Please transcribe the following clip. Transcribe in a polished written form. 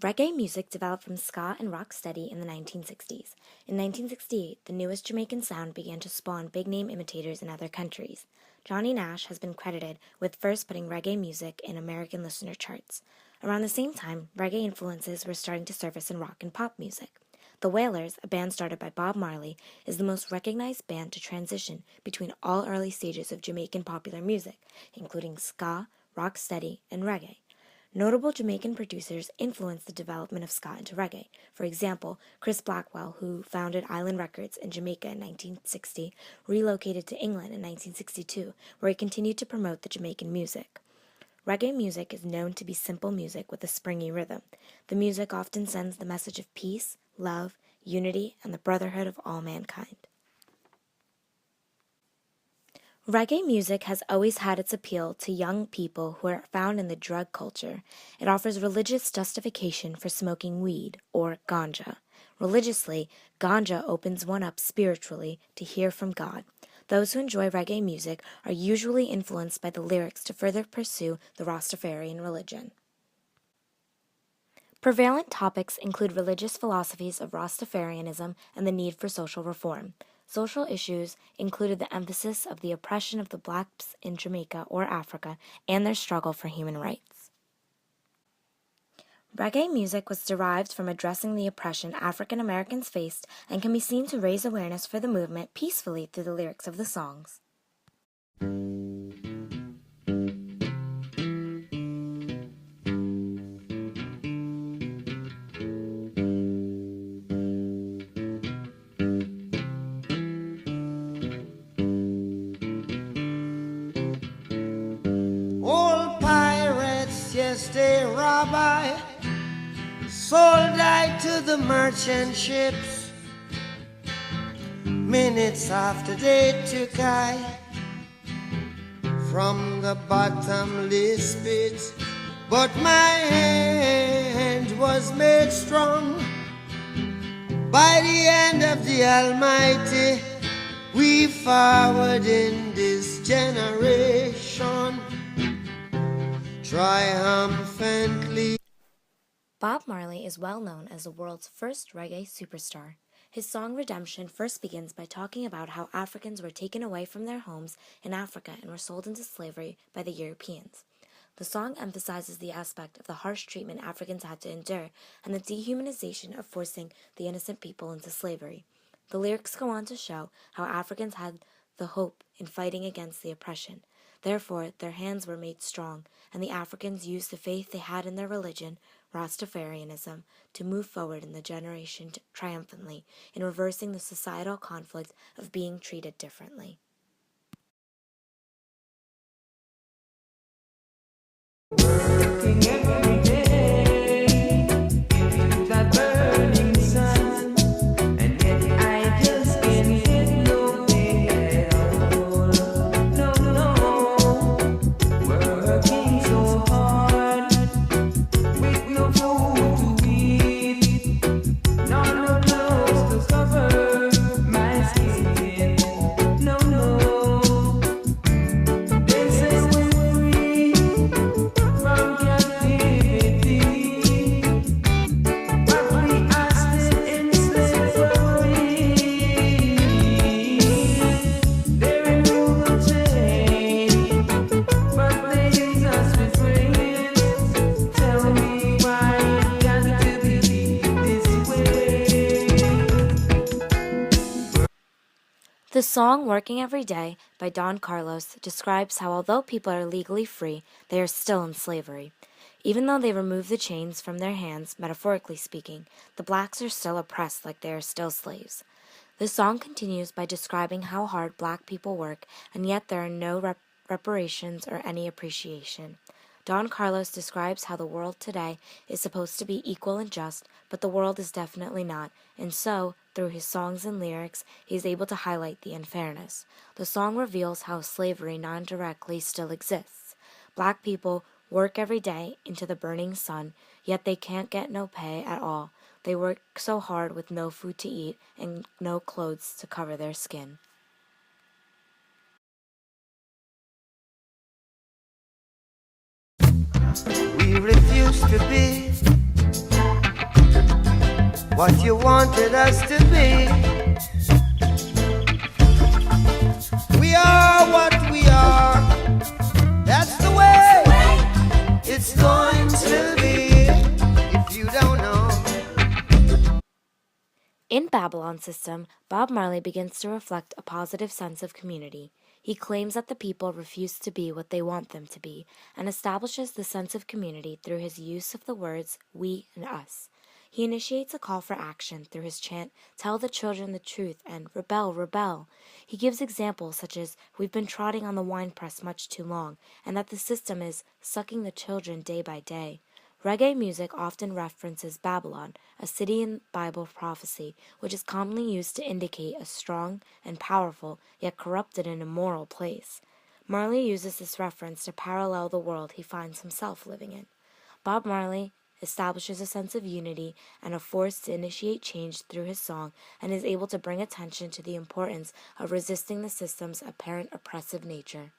Reggae music developed from ska and rocksteady in the 1960s. In 1968, the newest Jamaican sound began to spawn big-name imitators in other countries. Johnny Nash has been credited with first putting reggae music in American listener charts. Around the same time, reggae influences were starting to surface in rock and pop music. The Wailers, a band started by Bob Marley, is the most recognized band to transition between all early stages of Jamaican popular music, including ska, rocksteady, and reggae. Notable Jamaican producers influenced the development of ska into reggae. For example, Chris Blackwell, who founded Island Records in Jamaica in 1960, relocated to England in 1962, where he continued to promote the Jamaican music. Reggae music is known to be simple music with a springy rhythm. The music often sends the message of peace, love, unity, and the brotherhood of all mankind. Reggae music has always had its appeal to young people who are found in the drug culture. It offers religious justification for smoking weed, or ganja. Religiously, ganja opens one up spiritually to hear from God. Those who enjoy reggae music are usually influenced by the lyrics to further pursue the Rastafarian religion. Prevalent topics include religious philosophies of Rastafarianism and the need for social reform. Social issues included the emphasis of the oppression of the blacks in Jamaica or Africa and their struggle for human rights. Reggae music was derived from addressing the oppression African Americans faced and can be seen to raise awareness for the movement peacefully through the lyrics of the songs. They rob I, sold I to the merchant ships. Minutes after they took I from the bottomless pit, but my hand was made strong by the hand of the Almighty. We forward in this generation triumphantly. Bob Marley is well known as the world's first reggae superstar. His song Redemption first begins by talking about how Africans were taken away from their homes in Africa and were sold into slavery by the Europeans. The song emphasizes the aspect of the harsh treatment Africans had to endure and the dehumanization of forcing the innocent people into slavery. The lyrics go on to show how Africans had the hope in fighting against the oppression. Therefore, their hands were made strong, and the Africans used the faith they had in their religion, Rastafarianism, to move forward in the generation triumphantly in reversing the societal conflict of being treated differently. Working every day into that burning sun, and yet I just can't get no pay at all. No, no, working so hard with no food to eat, no clothes to cover my skin. No, no, they say we're free from captivity, but we are still in slavery. They remove the chain, but they use us with praise. Tell me why it got to be this way. The song Working Every Day by Don Carlos describes how although people are legally free, they are still in slavery. Even though they remove the chains from their hands, metaphorically speaking, the blacks are still oppressed like they are still slaves. The song continues by describing how hard black people work, and yet there are no reparations or any appreciation. Don Carlos describes how the world today is supposed to be equal and just, but the world is definitely not, and so, through his songs and lyrics, he is able to highlight the unfairness. The song reveals how slavery non-directly still exists. Black people work every day into the burning sun, yet they can't get no pay at all. They work so hard with no food to eat and no clothes to cover their skin. We refuse to be what you wanted us to be. We are what we are. That's the way it's going to be. If you don't know. In Babylon System, Bob Marley begins to reflect a positive sense of community. He claims that the people refuse to be what they want them to be, and establishes the sense of community through his use of the words we and us. He initiates a call for action through his chant, "Tell the children the truth," and "Rebel, rebel." He gives examples such as, "We've been trotting on the winepress much too long," and that the system is sucking the children day by day. Reggae music often references Babylon, a city in Bible prophecy, which is commonly used to indicate a strong and powerful, yet corrupted and immoral place. Marley uses this reference to parallel the world he finds himself living in. Bob Marley establishes a sense of unity and a force to initiate change through his song, and is able to bring attention to the importance of resisting the system's apparent oppressive nature.